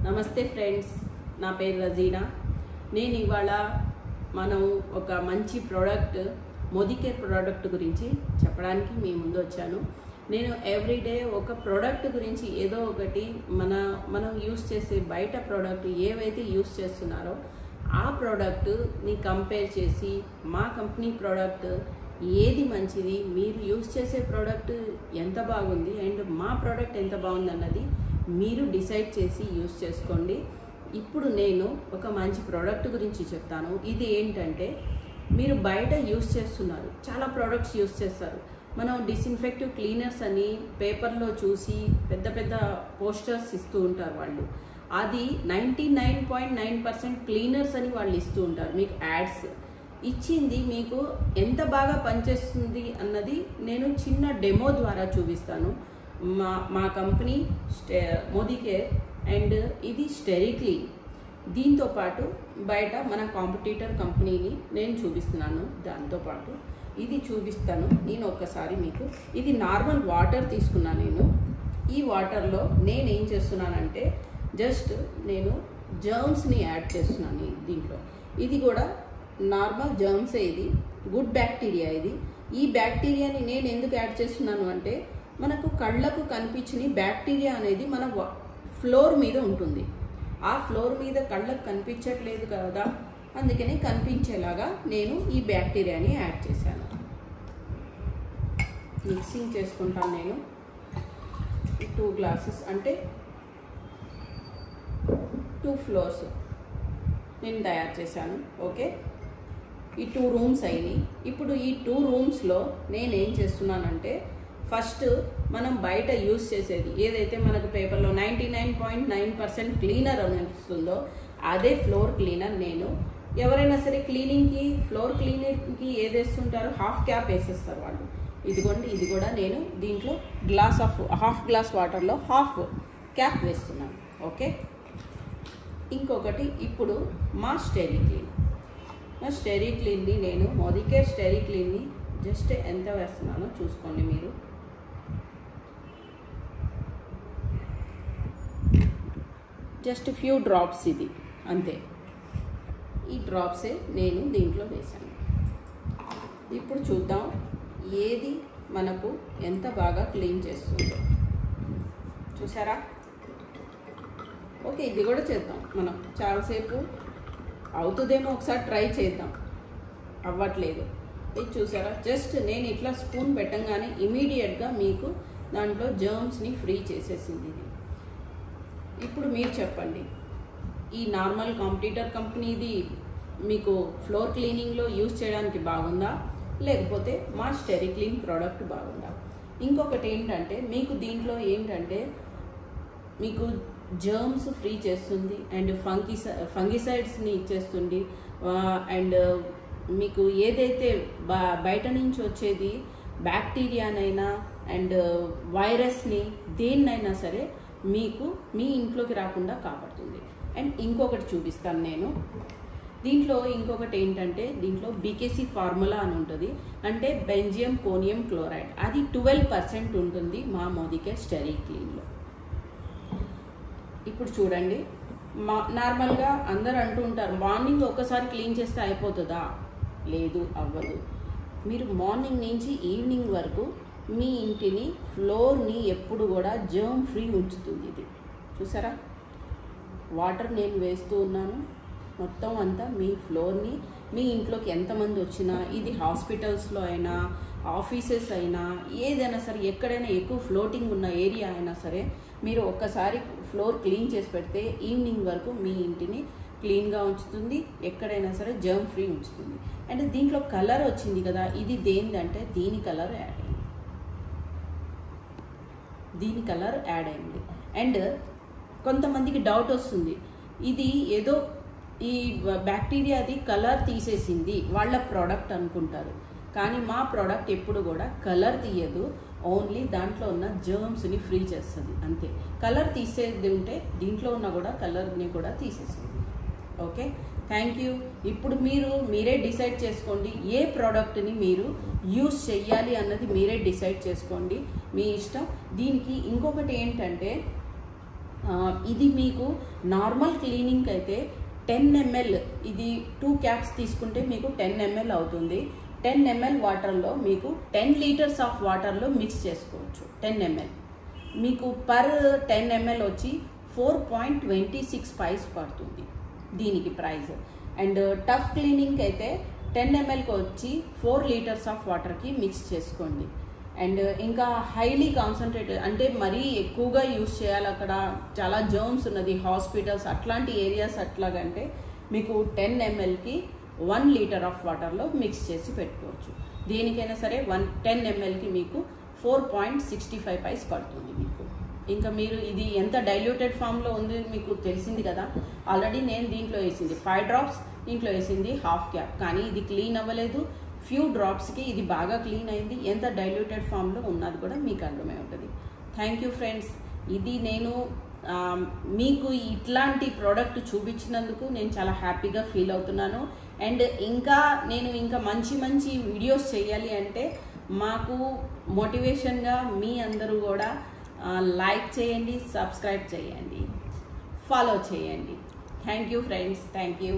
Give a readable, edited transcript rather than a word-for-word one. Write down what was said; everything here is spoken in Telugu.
నమస్తే ఫ్రెండ్స్, నా పేరు రజీనా. నేను ఇవాళ మనం ఒక మంచి ప్రోడక్ట్ మోదీకేర్ ప్రోడక్ట్ గురించి చెప్పడానికి మీ ముందు వచ్చాను. నేను ఎవ్రీడే ఒక ప్రోడక్ట్ గురించి ఏదో ఒకటి మనం యూస్ చేసే బయట ప్రోడక్ట్ ఏవైతే యూస్ చేస్తున్నారో ఆ ప్రోడక్ట్ని కంపేర్ చేసి మా కంపెనీ ప్రోడక్ట్ ఏది మంచిది, మీరు యూస్ చేసే ప్రోడక్ట్ ఎంత బాగుంది అండ్ మా ప్రోడక్ట్ ఎంత బాగుంది అన్నది మీరు డిసైడ్ చేసి యూస్ చేసుకోండి. ఇప్పుడు నేను ఒక మంచి ప్రోడక్ట్ గురించి చెప్తాను. ఇది ఏంటంటే, మీరు బయట యూస్ చేస్తున్నారు, చాలా ప్రోడక్ట్స్ యూస్ చేస్తారు. మనం డిస్ఇన్ఫెక్టివ్ క్లీనర్స్ అని పేపర్లో చూసి పెద్ద పెద్ద పోస్టర్స్ ఇస్తూ ఉంటారు వాళ్ళు. అది 99.9% క్లీనర్స్ అని వాళ్ళు ఇస్తూ ఉంటారు. మీకు యాడ్స్ ఇచ్చింది మీకు ఎంత బాగా పనిచేస్తుంది అన్నది నేను చిన్న డెమో ద్వారా చూపిస్తాను. మా కంపెనీ మోదీకేర్ అండ్ ఇది స్టెరిక్లీన్. దీంతోపాటు బయట మన కాంపిటీటర్ కంపెనీని నేను చూపిస్తున్నాను. దాంతోపాటు ఇది చూపిస్తాను నేను ఒక్కసారి మీకు. ఇది నార్మల్ వాటర్ తీసుకున్నాను నేను. ఈ వాటర్లో నేను ఏం చేస్తున్నానంటే జస్ట్ నేను జర్మ్స్ని యాడ్ చేస్తున్నాను దీంట్లో. ఇది కూడా నార్మల్ జర్మ్సే, ఇది గుడ్ బ్యాక్టీరియా. ఈ బ్యాక్టీరియాని నేను ఎందుకు యాడ్ చేస్తున్నాను అంటే, మనకు కళ్ళకు కనిపించని బ్యాక్టీరియా అనేది మన ఫ్లోర్ మీద ఉంటుంది. ఆ ఫ్లోర్ మీద కళ్ళకు కనిపించట్లేదు కదా, అందుకని కనిపించేలాగా నేను ఈ బ్యాక్టీరియాని యాడ్ చేశాను. మిక్సింగ్ చేసుకుంటాను నేను. 2 గ్లాసెస్ అంటే 2 ఫ్లోర్స్ నేను తయారు చేశాను. ఓకే, ఈ 2 రూమ్స్ అయినాయి. ఇప్పుడు ఈ 2 రూమ్స్లో నేనేం చేస్తున్నానంటే, ఫస్ట్ మనం బయట యూస్ చేసేది ఏదైతే మనకు పేపర్లో 99.9% క్లీనర్ అని వస్తుందో అదే ఫ్లోర్ క్లీనర్. నేను ఎవరైనా సరే క్లీనింగ్కి, ఫ్లోర్ క్లీనింగ్కి ఏదేస్తుంటారో హాఫ్ క్యాప్ వేసేస్తారు వాళ్ళు. ఇదిగోండి, ఇది కూడా నేను దీంట్లో హాఫ్ గ్లాస్ వాటర్లో హాఫ్ క్యాప్ వేస్తున్నాను. ఓకే, ఇంకొకటి ఇప్పుడు మా స్టెరిక్లీన్ని నేను మోదీకేర్ స్టెరిక్లీన్ని జస్ట్ ఎంత వేస్తున్నానో చూసుకోండి మీరు. జస్ట్ ఫ్యూ డ్రాప్స్, ఇది అంతే. ఈ డ్రాప్సే నేను దీంట్లో వేసాను. ఇప్పుడు చూద్దాం ఏది మనకు ఎంత బాగా క్లీన్ చేస్తుందో. చూసారా? ఓకే, ఇది కూడా చేద్దాం మనం. చాలాసేపు అవుతుందేమో, ఒకసారి ట్రై చేద్దాం. అవ్వట్లేదు. ఇది చూసారా? జస్ట్ నేను ఇట్లా స్పూన్ పెట్టంగానే ఇమీడియట్గా మీకు దాంట్లో జర్మ్స్ని ఫ్రీ చేసేసింది ఇది. ఇప్పుడు మీరు చెప్పండి, ఈ నార్మల్ కాంపిటీటర్ కంపెనీది మీకు ఫ్లోర్ క్లీనింగ్లో యూజ్ చేయడానికి బాగుందా, లేకపోతే మా స్టెరిక్లీన్ ప్రోడక్ట్ బాగుందా? ఇంకొకటి ఏంటంటే, మీకు దీంట్లో ఏంటంటే మీకు జర్మ్స్ ఫ్రీ చేస్తుంది అండ్ ఫంగిసైడ్స్ని ఇచ్చేస్తుంది. అండ్ మీకు ఏదైతే బయట నుంచి వచ్చేది బ్యాక్టీరియానైనా అండ్ వైరస్ని దేన్నైనా సరే మీకు మీ ఇంట్లోకి రాకుండా కాపాడుతుంది. అండ్ ఇంకొకటి చూపిస్తాను నేను. దీంట్లో ఇంకొకటి ఏంటంటే, దీంట్లో బీకేసీ ఫార్ములా అని ఉంటుంది, అంటే బెంజియం కోనియం క్లోరైడ్. అది 12% ఉంటుంది మా మోదీకేర్ స్టెరిక్లీన్లో. ఇప్పుడు చూడండి, నార్మల్గా అందరు అంటూ ఉంటారు, మార్నింగ్ ఒక్కసారి క్లీన్ చేస్తే అయిపోతుందా? లేదు, అవ్వదు. మీరు మార్నింగ్ నుంచి ఈవినింగ్ వరకు మీ ఇంటిని, ఫ్లోర్ని ఎప్పుడు కూడా జర్మ్ ఫ్రీ ఉంచుతుంది ఇది. చూసారా? వాటర్ నేను వేస్తూ ఉన్నాను మొత్తం అంతా మీ ఫ్లోర్ని. మీ ఇంట్లోకి ఎంతమంది వచ్చినా, ఇది హాస్పిటల్స్లో అయినా, ఆఫీసెస్ అయినా, ఏదైనా సరే, ఎక్కడైనా ఎక్కువ ఫ్లోటింగ్ ఉన్న ఏరియా అయినా సరే, మీరు ఒక్కసారి ఫ్లోర్ క్లీన్ చేసి పెడితే ఈవినింగ్ వరకు మీ ఇంటిని క్లీన్గా ఉంచుతుంది, ఎక్కడైనా సరే జర్మ్ ఫ్రీ ఉంచుతుంది. అండ్ దీంట్లో కలర్ వచ్చింది కదా, ఇది దేనిదంటే దీని కలర్ యాడ్ అయింది. అండ్ కొంతమందికి డౌట్ వస్తుంది, ఇది ఏదో ఈ బ్యాక్టీరియాది కలర్ తీసేసింది వాళ్ళ ప్రోడక్ట్ అనుకుంటారు. కానీ మా ప్రోడక్ట్ ఎప్పుడు కూడా కలర్ తీయదు, ఓన్లీ దాంట్లో ఉన్న జర్మ్స్ని ఫ్రీ చేస్తుంది అంతే. కలర్ తీసేది ఉంటే దీంట్లో ఉన్న కూడా కలర్ని కూడా తీసేస్తుంది. Okay, thank you. ఇప్పుడు మీరే డిసైడ్ చేసుకోండి ఏ ప్రోడక్ట్ని మీరు యూస్ చెయ్యాలి అన్నది మీరే డిసైడ్ చేసుకోండి, మీ ఇష్టం. దీనికి ఇంకొకటి ఏంటంటే, ఇది మీకు నార్మల్ క్లీనింగ్ అయితే 10 ml, ఇది 2 caps తీసుకుంటే మీకు 10 ml అవుతుంది. 10 ml వాటర్లో మీకు 10 liters ఆఫ్ వాటర్లో మిక్స్ చేసుకోవచ్చు. 10 ml మీకు పర్ 10 ml వచ్చి 4.26 పైస్ పడుతుంది దీనికి ప్రైస్. అండ్ టఫ్ క్లీనింగ్ అయితే 10 mlకి వచ్చి 4 liters ఆఫ్ వాటర్కి మిక్స్ చేసుకోండి. అండ్ ఇంకా హైలీ కాన్సన్ట్రేటెడ్ అంటే మరీ ఎక్కువగా యూస్ చేయాలి, అక్కడ చాలా జర్మ్స్ ఉన్నది హాస్పిటల్స్ అట్లాంటి ఏరియాస్ అట్లాగంటే మీకు 10 mlకి 1 liter ఆఫ్ వాటర్లో మిక్స్ చేసి పెట్టుకోవచ్చు. దేనికైనా సరే 10 mlకి మీకు 4.65 పైస్ పడుతుంది మీకు. ఇంకా మీరు ఇది ఎంత డైల్యూటెడ్ ఫామ్లో ఉంది మీకు తెలిసింది కదా. ఆల్రెడీ నేను దీంట్లో వేసింది 5 drops, దీంట్లో వేసింది హాఫ్ క్యాప్, కానీ ఇది క్లీన్ అవ్వలేదు. ఫ్యూ డ్రాప్స్కి ఇది బాగా క్లీన్ అయింది. ఎంత డైల్యూటెడ్ ఫామ్లో ఉన్నది కూడా మీకు అర్థమై ఉంటుంది. Thank you friends. ఇది నేను మీకు ఇట్లాంటి ప్రోడక్ట్ చూపించినందుకు నేను చాలా హ్యాపీగా ఫీల్ అవుతున్నాను. అండ్ నేను ఇంకా మంచి మంచి వీడియోస్ చేయాలి అంటే మాకు మోటివేషన్గా మీ అందరూ కూడా లైక్ చేయండి, సబ్స్క్రైబ్ చేయండి, ఫాలో చేయండి. Thank you friends. Thank you.